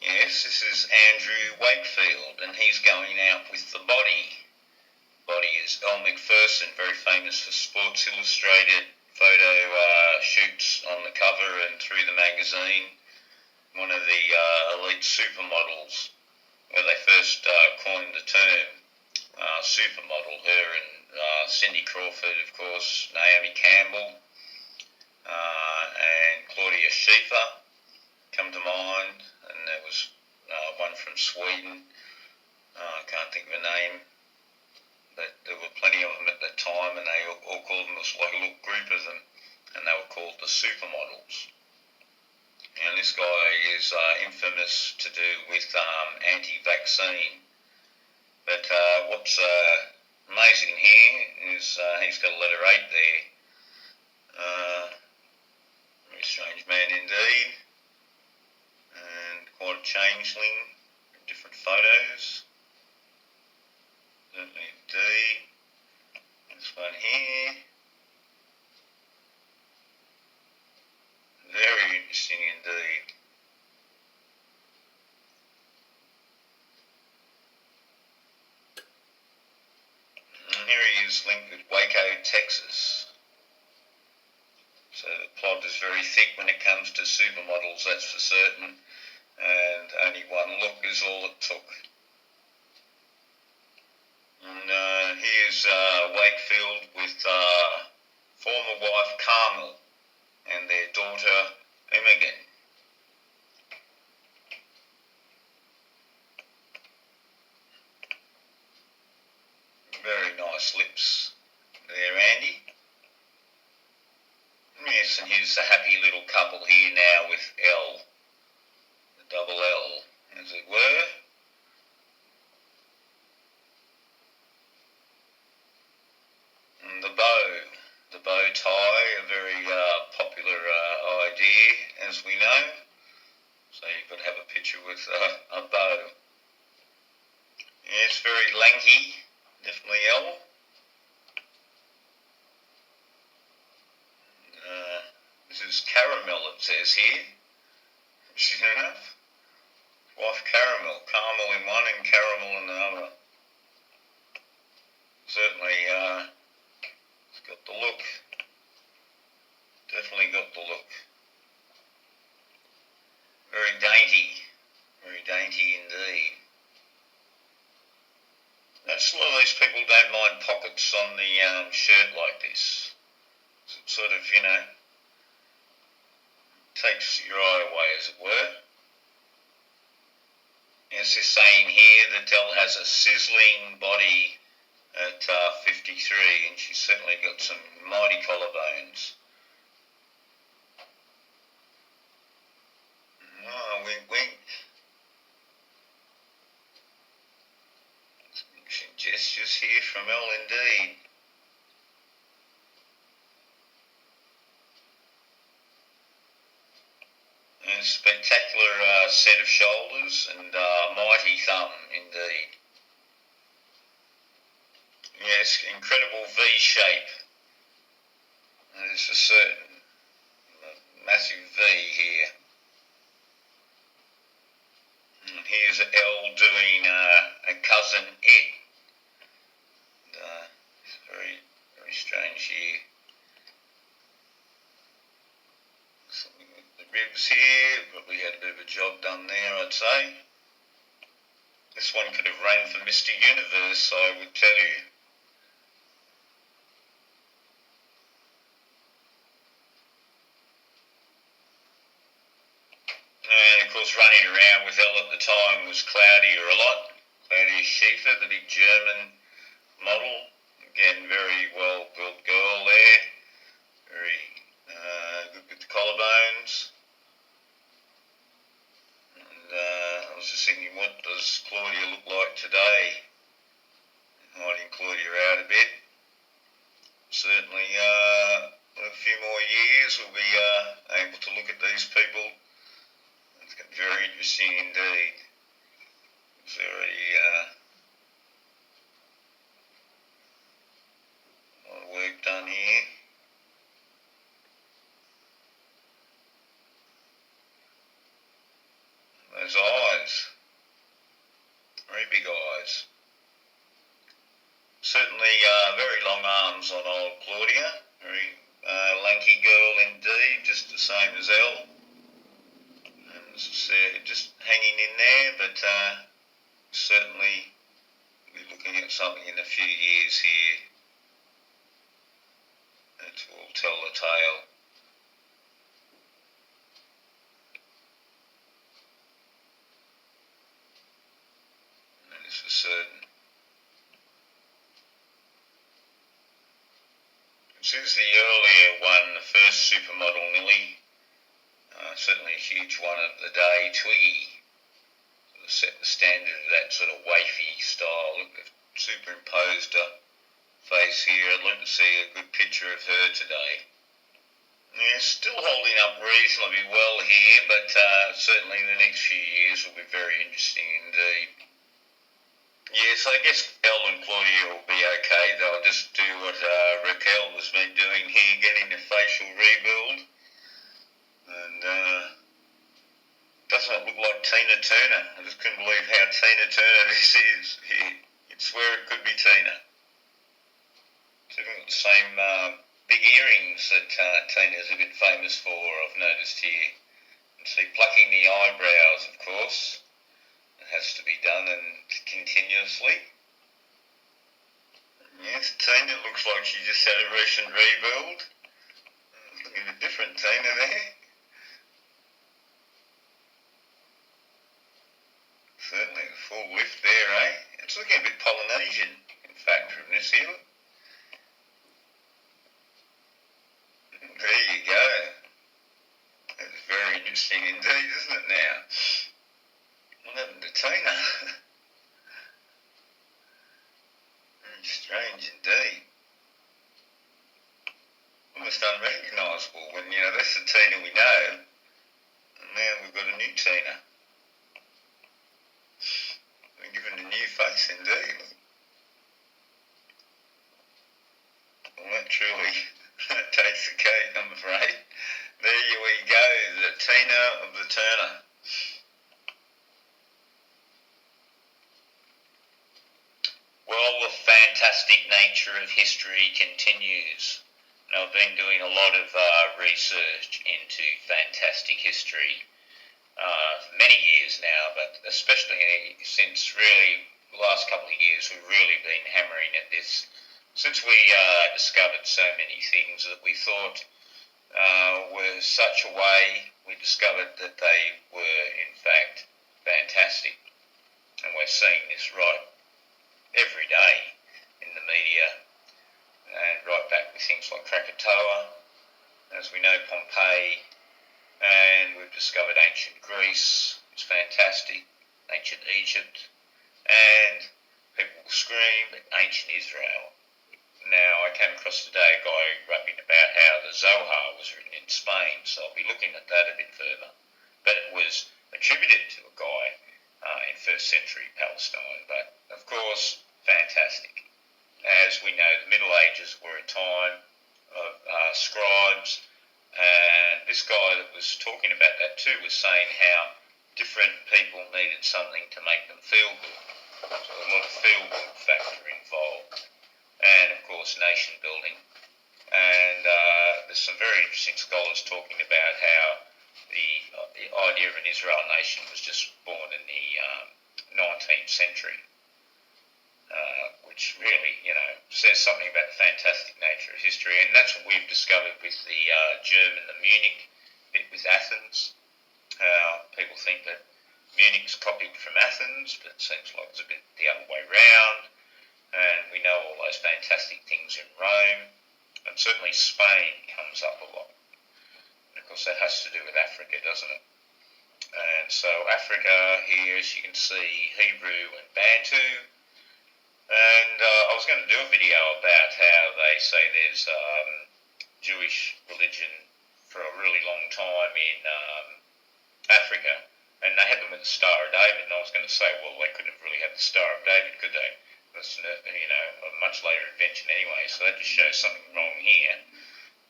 Yes, this is Andrew Wakefield, and he's going out with the body. Body is Elle Macpherson, very famous for Sports Illustrated photo shoots on the cover and through the magazine. One of the elite supermodels, where they first coined the term supermodel. Her and Cindy Crawford, of course, Naomi Campbell, and Claudia Schiffer come to mind, and there was one from Sweden. I can't think of a name, but there were plenty of them at that time, and they all called them, it was like a little group of them, and they were called the supermodels. And this guy is infamous to do with anti-vaccine. But what's amazing here is he's got a letter 8 there. Very strange man indeed. And quite a changeling in different photos. Certainly a D. This one here. Very interesting indeed. And here he is linked with Waco, Texas. So the plot is very thick when it comes to supermodels, that's for certain. And only one look is all it took. And here's Wakefield with former wife Carmel and their daughter Imogen. Very nice lips there, Andy. Yes, and here's the happy little couple here now with L, the double L, as it were. And the bow tie, a very popular idea, as we know. So you've got to have a picture with a bow. Yes, very lanky, definitely L. This is Caramel, it says here. Interesting enough. Wife Caramel, Carmel in one and Caramel in the other. Certainly, it's got the look. Definitely got the look. Very dainty indeed. That's a lot of these people don't mind pockets on the shirt like this. It sort of, takes your eye away, as it were. It's just saying here that Elle has a sizzling body at 53, and she's certainly got some mighty collarbones. Oh, wink, wink. Some interesting gestures here from Elle indeed. And a spectacular set of shoulders and mighty thumb indeed. Yes, incredible V shape. That is for certain. A massive V here. And here's Elle doing a cousin Ed. And, it's very, very strange here. Something with the ribs here, probably had a bit of a job done there, I'd say. This one could have run for Mr. Universe, I would tell you. And of course, running around with Elle at the time was Claudia a lot. Claudia Schiffer, the big German model. Again, very well built girl there. Very good with the collarbones. And I was just thinking, what does Claudia look like today? Hiding Claudia out a bit. Certainly, a few more years we'll be able to look at these people. It's very interesting indeed. Very a lot of work done here. Those eyes. arms on old Claudia. Very lanky girl indeed, just the same as Elle. And as I said, just hanging in there, but certainly we're looking at something in a few years here that will tell the tale. That is for certain. Since the earlier one, the first supermodel Millie, certainly a huge one of the day, Twiggy, sort of set the standard of that sort of wafy style. Look, they've superimposed a face here. I'd like to see a good picture of her today. Yeah, still holding up reasonably well here, but certainly the next few years will be very interesting indeed. Yes, I guess Elle and Claudia will be okay. They'll just do what Raquel has been doing here, getting a facial rebuild. And doesn't it look like Tina Turner? I just couldn't believe how Tina Turner this is here. You'd swear it could be Tina. She's got the same big earrings that Tina's a bit famous for, I've noticed here. And see, plucking the eyebrows, of course. Has to be done and continuously. Yes, Tina looks like she just had a recent rebuild. Look at a different Tina there. Certainly a full lift there, eh? It's looking a bit Polynesian, in fact, from this here. There you go. That's very interesting indeed, isn't it now? What happened to Tina? Very strange indeed. Almost unrecognisable when, that's the Tina we know. And now we've got a new Tina. We're given a new face indeed. Well, that truly takes the cake, I'm afraid. There we go, the Tina of the Turner. Well, the fantastic nature of history continues. Now, I've been doing a lot of research into fantastic history for many years now, but especially since really the last couple of years, we've really been hammering at this. Since we discovered so many things that we thought were such a way, we discovered that they were, in fact, fantastic. And we're seeing this right every day in the media, and right back with things like Krakatoa, as we know, Pompeii, and we've discovered ancient Greece. It's fantastic. Ancient Egypt, and people will scream, but ancient Israel. Now, I came across today a guy rapping about how the Zohar was written in Spain, so I'll be looking at that a bit further. But it was attributed to a guy in 1st century Palestine, but of course, fantastic. As we know, the Middle Ages were a time of scribes, and this guy that was talking about that too was saying how different people needed something to make them feel good. So a lot of feel-good factor involved, and of course nation building. And there's some very interesting scholars talking about how the idea of an Israel nation was just born in the 19th century. Which really, says something about the fantastic nature of history. And that's what we've discovered with the German, the Munich bit with Athens. People think that Munich's copied from Athens, but it seems like it's a bit the other way round. And we know all those fantastic things in Rome. And certainly Spain comes up a lot. And of course that has to do with Africa, doesn't it? And so Africa here, as you can see, Hebrew and Bantu. And I was going to do a video about how they say there's Jewish religion for a really long time in Africa, and they had them with the Star of David, and I was going to say, well, they couldn't have really had the Star of David, could they? That's a much later invention anyway, so that just shows something wrong here.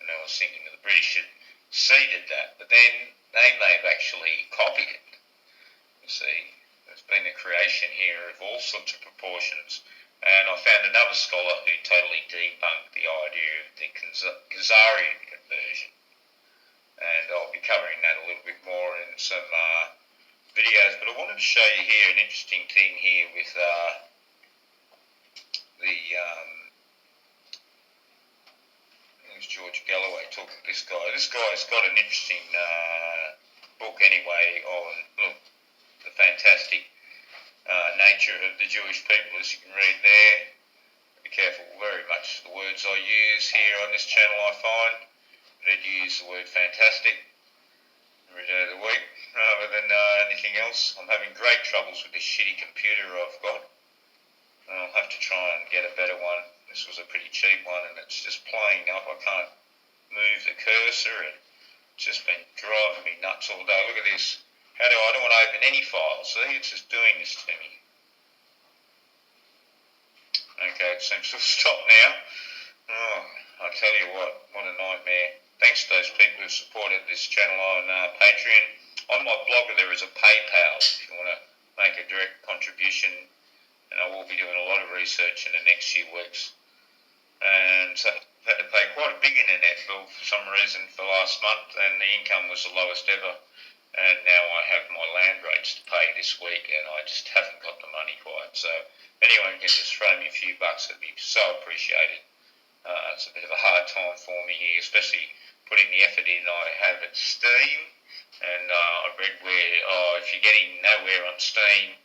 And I was thinking that the British had seeded that, but then they may have actually copied it. You see, there's been a creation here of all sorts of proportions And I found another scholar who totally debunked the idea of the Khazarian conversion. And I'll be covering that a little bit more in some videos. But I wanted to show you here an interesting thing here with there's George Galloway talking to this guy. This guy's got an interesting book anyway on the fantastic nature of the Jewish people, as you can read there. Be careful very much the words I use here on this channel, I find. I'd use the word fantastic every day of the week rather than anything else. I'm having great troubles with this shitty computer I've got. I'll have to try and get a better one. This was a pretty cheap one and it's just playing up. I can't move the cursor and it's just been driving me nuts all day. Look at this. I don't want to open any file. See, it's just doing this to me. Okay, it seems to have stopped now. Oh, I tell you what a nightmare. Thanks to those people who supported this channel on Patreon. On my blog there is a PayPal if you want to make a direct contribution, and I will be doing a lot of research in the next few weeks. And so I've had to pay quite a big internet bill for some reason for last month, and the income was the lowest ever. And now I have my land rates to pay this week, and I just haven't got the money quite. So if anyone can just throw me a few bucks, it'd be so appreciated. It's a bit of a hard time for me here, especially putting the effort in I have at Steam. And I read where, if you're getting nowhere on Steam,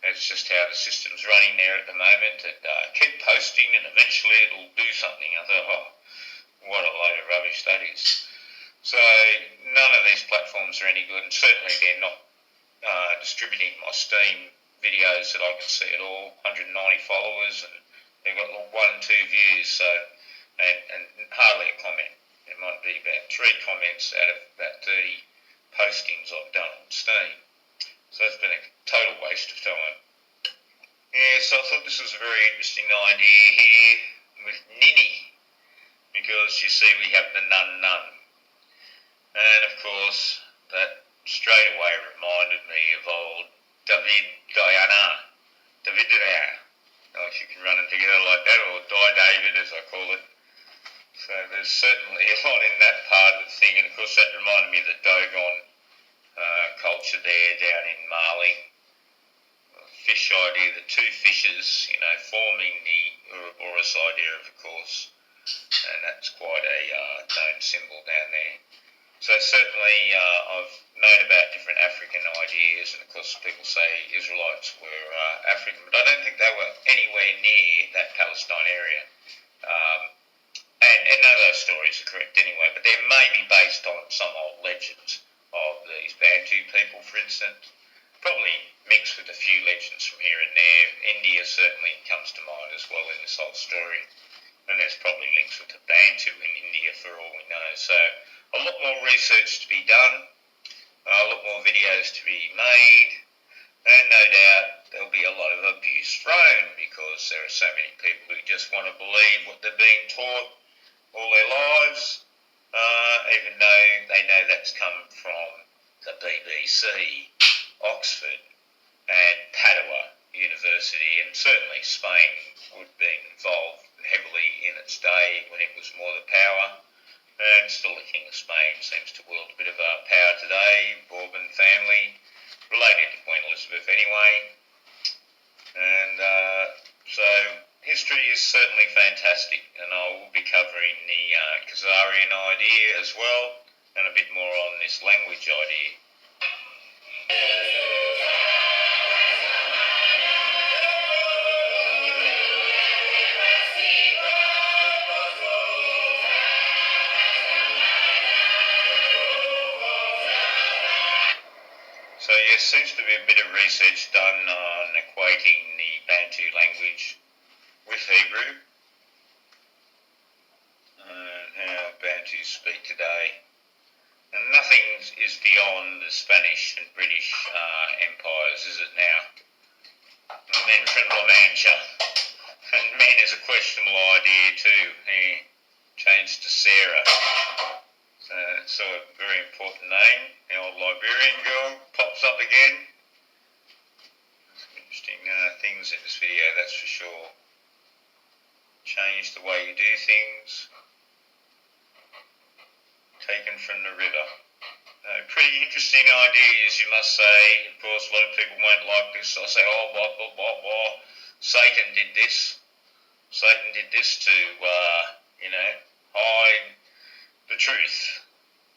it's just how the system's running there at the moment. And keep posting and eventually it'll do something. I thought, what a load of rubbish that is. So none of these platforms are any good, and certainly they're not distributing my Steam videos that I can see at all. 190 followers, and they've got 1 and 2 views, so and hardly a comment. There might be about 3 comments out of about 30 postings I've done on Steam. So it's been a total waste of time. Yeah, so I thought this was a very interesting idea here with Ninny, because you see we have the nun. And of course, that straight away reminded me of old David. If you can run it together like that, or David as I call it. So there's certainly a lot in that part of the thing, and of course that reminded me of the Dogon culture there down in Mali. The fish idea, the 2 fishes, forming the Ouroboros idea, of course, and that's quite a known symbol down there. So certainly I've known about different African ideas, and of course people say Israelites were African, but I don't think they were anywhere near that Palestine area. And none of those stories are correct anyway, but they may be based on some old legends of these Bantu people, for instance. Probably mixed with a few legends from here and there. India certainly comes to mind as well in this whole story. And there's probably links with the Bantu in India for all we know. So a lot more research to be done, a lot more videos to be made, and no doubt there'll be a lot of abuse thrown, because there are so many people who just want to believe what they're being taught all their lives, even though they know that's come from the BBC, Oxford, and Padua University, and certainly Spain would be involved heavily in its day when it was more the power. And still the King of Spain seems to wield a bit of power today, Bourbon family, related to Queen Elizabeth anyway. And so history is certainly fantastic, and I will be covering the Khazarian idea as well, and a bit more on this language idea. So yes, seems to be a bit of research done on equating the Bantu language with Hebrew, and how Bantus speak today. And nothing is beyond the Spanish and British empires, is it now? And then from La Mancha. And man is a questionable idea too. He changed to Sarah. So it's a very important name. The old Liberian girl pops up again. Some interesting things in this video, that's for sure. change the way you do things, taken from the river. Pretty interesting ideas, you must say. Of course, a lot of people won't like this. I'll say, oh, blah, blah, blah, blah. Satan did this. Satan did this to, hide the truth.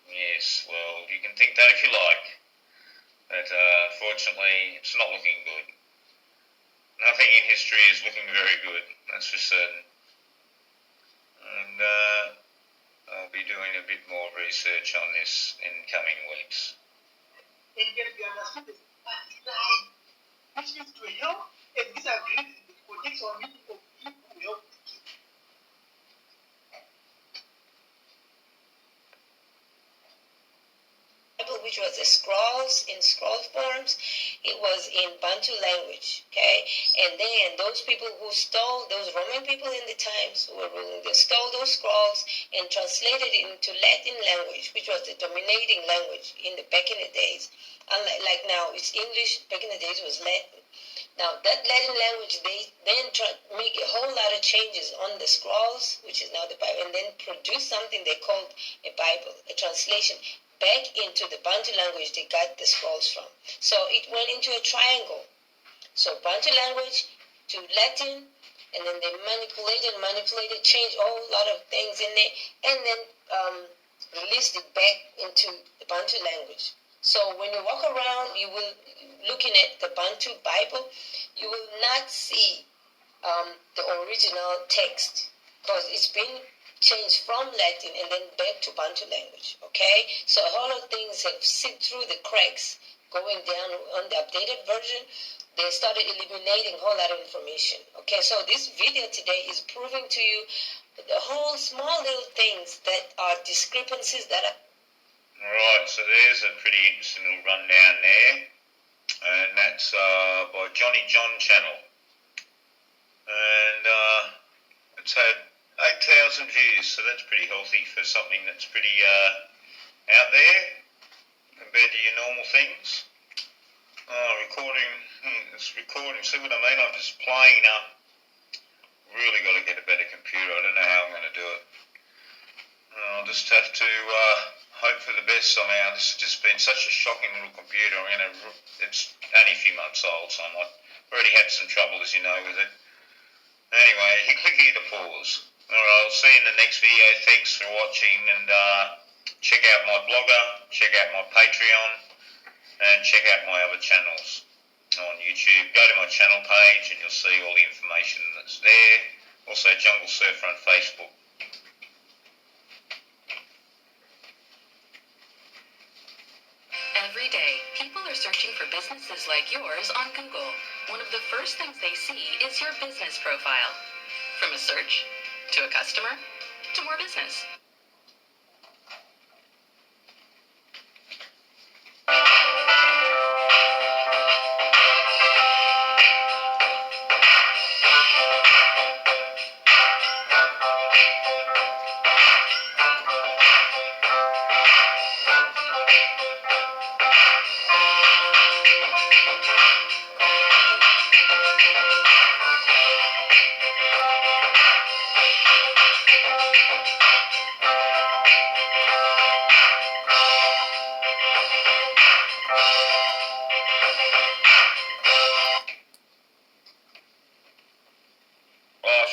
Yes, well, you can think that if you like. But fortunately, it's not looking good. Nothing in history is looking very good, that's for certain. And I'll be doing a bit more research on this in coming weeks. Which means to help and disagree with the projects on people who help. Which was the scrolls in scroll forms, it was in Bantu language, okay? And then those people who stole, those Roman people in the times who were ruling, they stole those scrolls and translated it into Latin language, which was the dominating language in the back in the days. Unlike like now, it's English, back in the days was Latin. Now that Latin language, they then make a whole lot of changes on the scrolls, which is now the Bible, and then produce something they called a Bible, a translation, back into the Bantu language they got the scrolls from. So it went into a triangle. So Bantu language to Latin, and then they manipulated, changed a whole lot of things in there, and then released it back into the Bantu language. So when you walk around, you will, looking at the Bantu Bible, you will not see the original text, because it's been changed from Latin and then back to Bantu language, okay? So a whole lot of things have slipped through the cracks going down on the updated version. They started eliminating a whole lot of information, okay? So this video today is proving to you the whole small little things that are discrepancies that are... Alright, so there's a pretty interesting little rundown there, and that's by Johnny John channel. And it's had 8,000 views, so that's pretty healthy for something that's pretty out there compared to your normal things. It's recording, see what I mean? I'm just playing up. Really got to get a better computer. I don't know how I'm going to do it. I'll just have to hope for the best somehow. This has just been such a shocking little computer. It's only a few months old, so I've already had some trouble, as you know, with it. Anyway, you click here to pause. Alright, I'll see you in the next video. Thanks for watching, and check out my blogger, check out my Patreon, and check out my other channels on YouTube. Go to my channel page and you'll see all the information that's there. Also Jungle Surfer on Facebook. Every day, people are searching for businesses like yours on Google. One of the first things they see is your business profile. From a search, to a customer, to more business.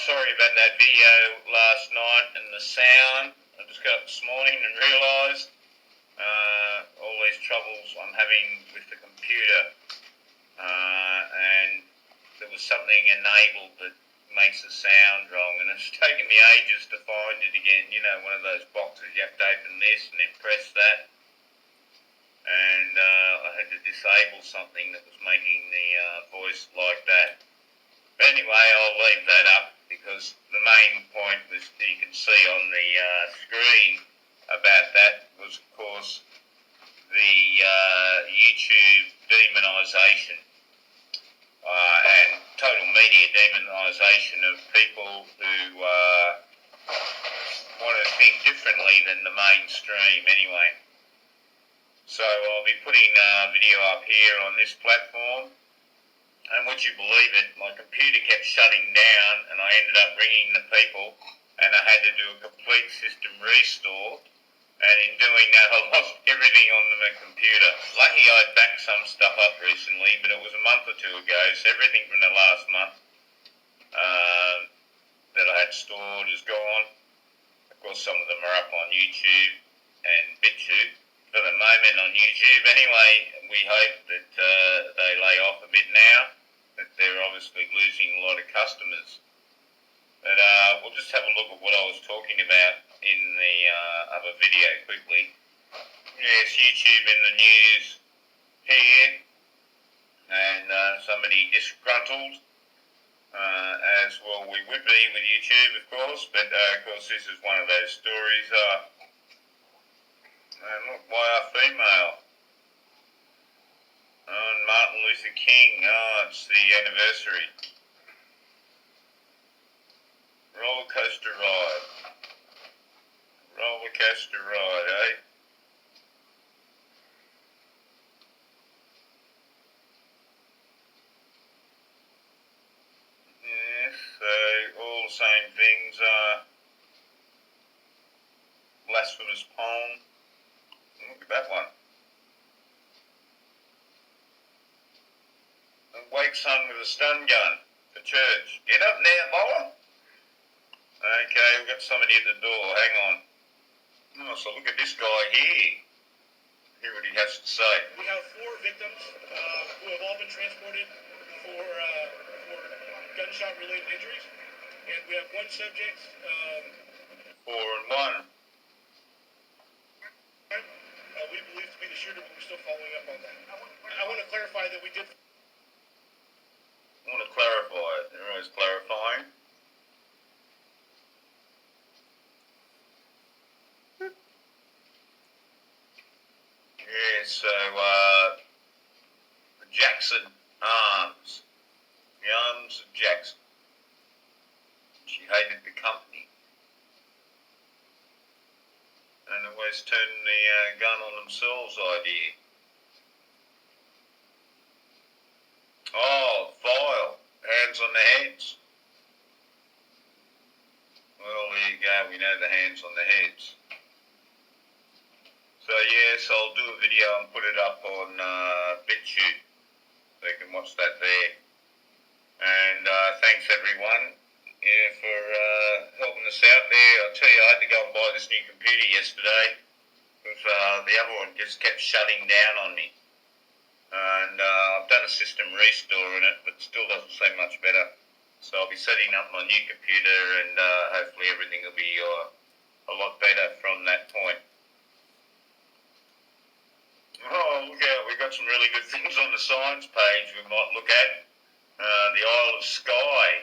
Sorry about that video last night and the sound. I just got up this morning and realised all these troubles I'm having with the computer, and there was something enabled that makes the sound wrong, and it's taken me ages to find it again. You know, one of those boxes you have to open this and then press that, and I had to disable something that was making the voice like that. But anyway, I'll leave that up, because the main point was, you can see on the screen about that was, of course, the YouTube demonisation and total media demonisation of people who want to think differently than the mainstream anyway. So I'll be putting a video up here on this platform, And would you believe it, my computer kept shutting down and I ended up ringing the people and I had to do a complete system restore. And in doing that, I lost everything on the computer. Lucky I backed some stuff up recently, but it was a month or two ago, so everything from the last month that I had stored is gone. Of course, some of them are up on YouTube and BitTube. For the moment on YouTube anyway, we hope that they lay off a bit now, that they're obviously losing a lot of customers. But we'll just have a look at what I was talking about in the other video quickly. Yes, YouTube in the news here, and somebody disgruntled, as well we would be with YouTube, of course, but of course this is one of those stories. And look, why a female? And Martin Luther King, it's the anniversary. Roller coaster ride. Roller coaster ride, eh? Yes, so all the same things. Blasphemous poem. Look at that one. A wake son with a stun gun for church. Get up now, boy. Okay, we've got somebody at the door. Hang on. Oh, so look at this guy here. Hear what he has to say. We have 4 victims who have all been transported for gunshot-related injuries, and we have 1 subject. 4 and 1. We believe to be the shooter, but we're still following up on that. I want to clarify that we did. I want to clarify it. They're always clarifying. Yeah, so Jackson Arms. The Arms of Jackson. She hated the company. And always turning the gun on themselves idea. Oh, file. Hands on the heads. Well, there you go. We know the hands on the heads. So yes, I'll do a video and put it up on BitTube. So you can watch that there. And thanks everyone for helping us out there. I'll tell you, I had to go and buy this new computer yesterday because the other one just kept shutting down on me. And I've done a system restore in it, but still doesn't seem much better. So I'll be setting up my new computer and hopefully everything will be a lot better from that point. Oh, look out, we've got some really good things on the science page we might look at. The Isle of Skye,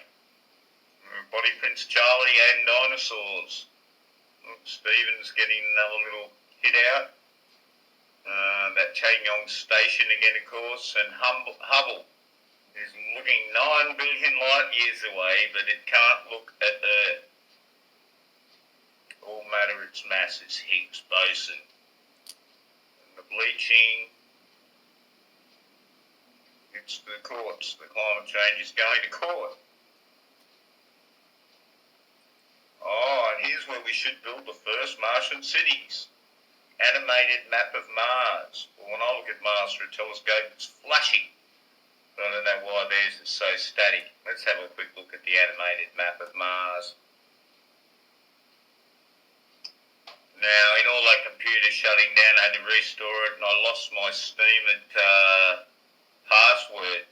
body prints Charlie and dinosaurs. Stephen's getting another little hit out. That Chanyong station again, of course, and Hubble is looking 9 billion light years away, but it can't look at Earth. All matter, its mass is Higgs boson. And the bleaching, it's the courts. The climate change is going to court. Oh, and here's where we should build the first Martian cities. Animated map of Mars. Well, when I look at Mars through a telescope, it's flashing. I don't know why theirs is so static. Let's have a quick look at the animated map of Mars. Now, in all that computer shutting down, I had to restore it, and I lost my Steam password.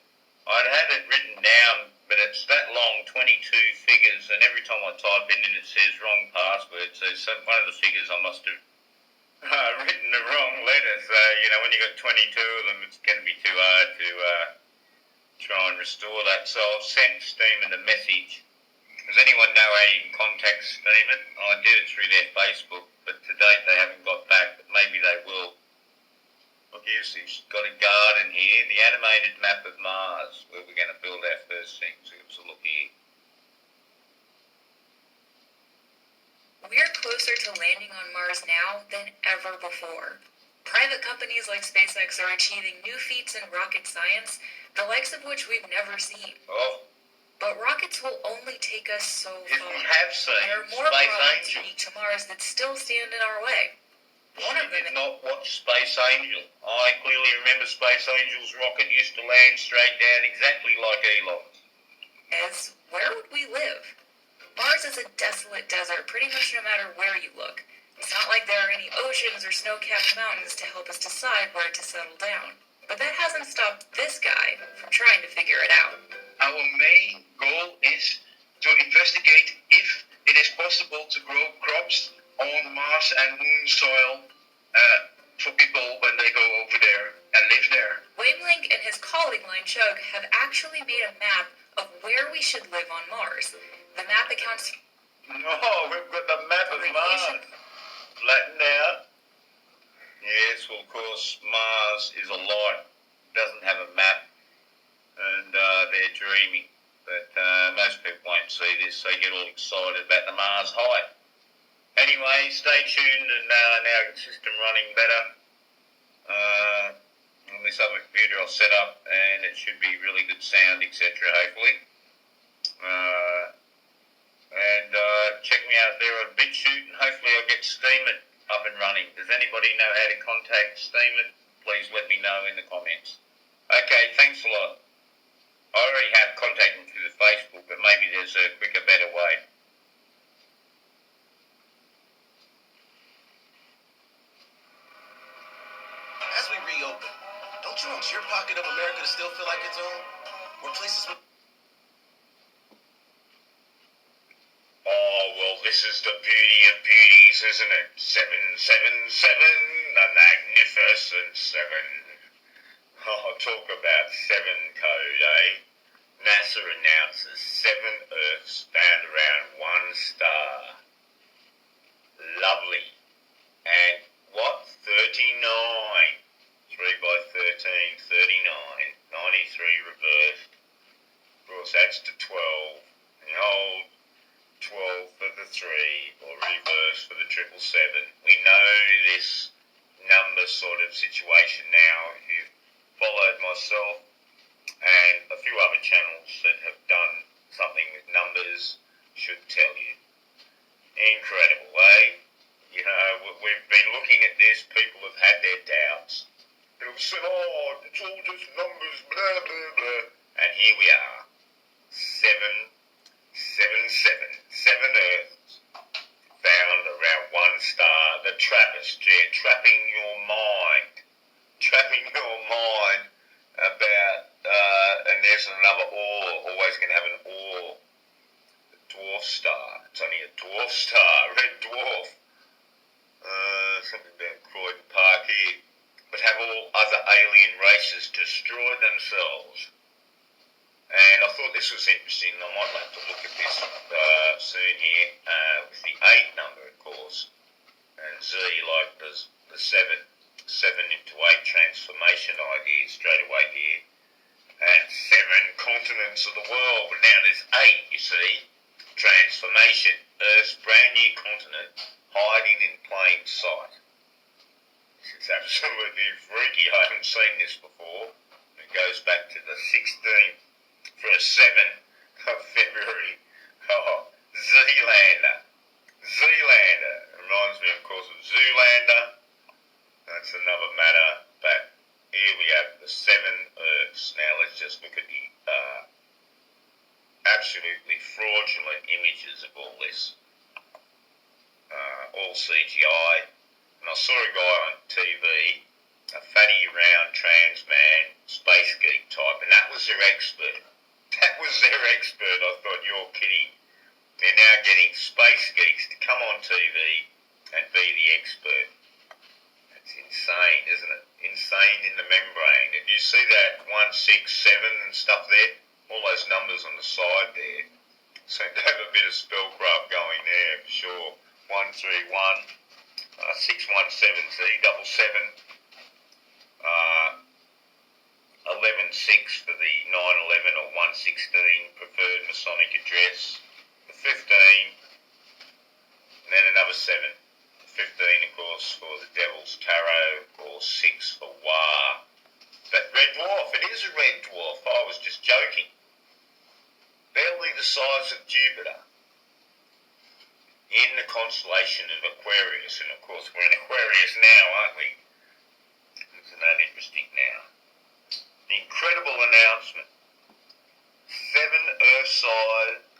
I'd had it written down, but it's that long, 22 figures, and every time I type in it says wrong password. So one of the figures I must have written the wrong letter. So, when you got 22 of them, it's going to be too hard to try and restore that. So I've sent Steam a message. Does anyone know how you can contact Steam? I did it through their Facebook, but to date they haven't got back, but maybe they will. Look, he's got a garden here, the animated map of Mars, where we're going to build our first thing. So give us a look here. We're closer to landing on Mars now than ever before. Private companies like SpaceX are achieving new feats in rocket science, the likes of which we've never seen. Oh, But rockets will only take us so yes, far. we have seen There are more Space problems Angel. unique to Mars that still stand in our way. One of You them did not watch Space Angel. I clearly remember Space Angel's rocket used to land straight down exactly like Elon's. is, where would we live? Mars is a desolate desert pretty much no matter where you look. It's not like there are any oceans or snow-capped mountains to help us decide where to settle down. But that hasn't stopped this guy from trying to figure it out. Our main goal is to investigate if it is possible to grow crops on Mars and Moon soil for people when they go over there and live there. Wavelength and his colleague Line Chug have actually made a map of where we should live on Mars. The map accounts No, we've got the map for of radiation. Mars flattened out. Yes, well, of course, Mars is a lot. Doesn't have a map, and they're dreaming. But most people won't see this. They get all excited about the Mars hype. Anyway, stay tuned, and now the system running better. On this other computer I'll set up, and it should be really good sound, etc. Hopefully. And check me out there on BitChute, and hopefully I'll get Steemit up and running. Does anybody know how to contact Steemit? Please let me know in the comments. Okay, thanks a lot. I already have contacted them through the Facebook, but maybe there's a quicker, better way. As we reopen, don't you want your pocket of America to still feel like its own? Where places with... Oh, well, this is the beauty of beauties, isn't it? 777, the magnificent 7. Oh, talk about 7 code, eh? NASA announces 7 Earths found around 1 star. Lovely. And what? 39. 3 by 13, 39. 93 reversed. Of course, that's to 12. The old 12 for the 3, or reverse for the 777. We know this number sort of situation now. If you've followed myself and a few other channels that have done something with numbers, should tell you. Incredible, eh? You know, we've been looking at this, people have had their doubts. People have said, oh, it's all just numbers, blah, blah, blah. And here we are. 7 Earths found around 1 star. The Trappist, trapping your mind. Trapping your mind about, and there's another ore, always going to have an ore. The dwarf star. It's only a dwarf star, red dwarf. Something about Croydon Park here. But have all other alien races destroy themselves. And I thought this was interesting. I might have to look at this soon here with the 8 number, of course, and Z like the 7 into 8 transformation idea straight away here, and 7 continents of the world. But now there's 8. You see, transformation. Earth's brand new continent hiding in plain sight. This is absolutely freaky. I haven't seen this before. It goes back to the 16th. For a 7 of February. Oh, Zealander. Reminds me, of course, of Zoolander. That's another matter. But here we have the 7 Earths. Now let's just look at the absolutely fraudulent images of all this. All CGI. And I saw a guy on TV, a fatty, round, trans man, space geek type, and that was their expert. I thought, you're kidding. They're now getting space geeks to come on TV and be the expert. That's insane, isn't it? Insane in the membrane. Did you see that 167 and stuff there? All those numbers on the side there. Seem to have a bit of spellcraft going there, for sure. 131, 617, see, 77. 11.6 for the 911 or 116 preferred Masonic address. The 15, and then another 7. The 15, of course, for the Devil's Tarot, or 6 for Wa. That red dwarf, it is a red dwarf. I was just joking. Barely the size of Jupiter. In the constellation of Aquarius, and of course we're in Aquarius now, aren't we? Isn't that interesting now? The incredible announcement. 7 Earth-sized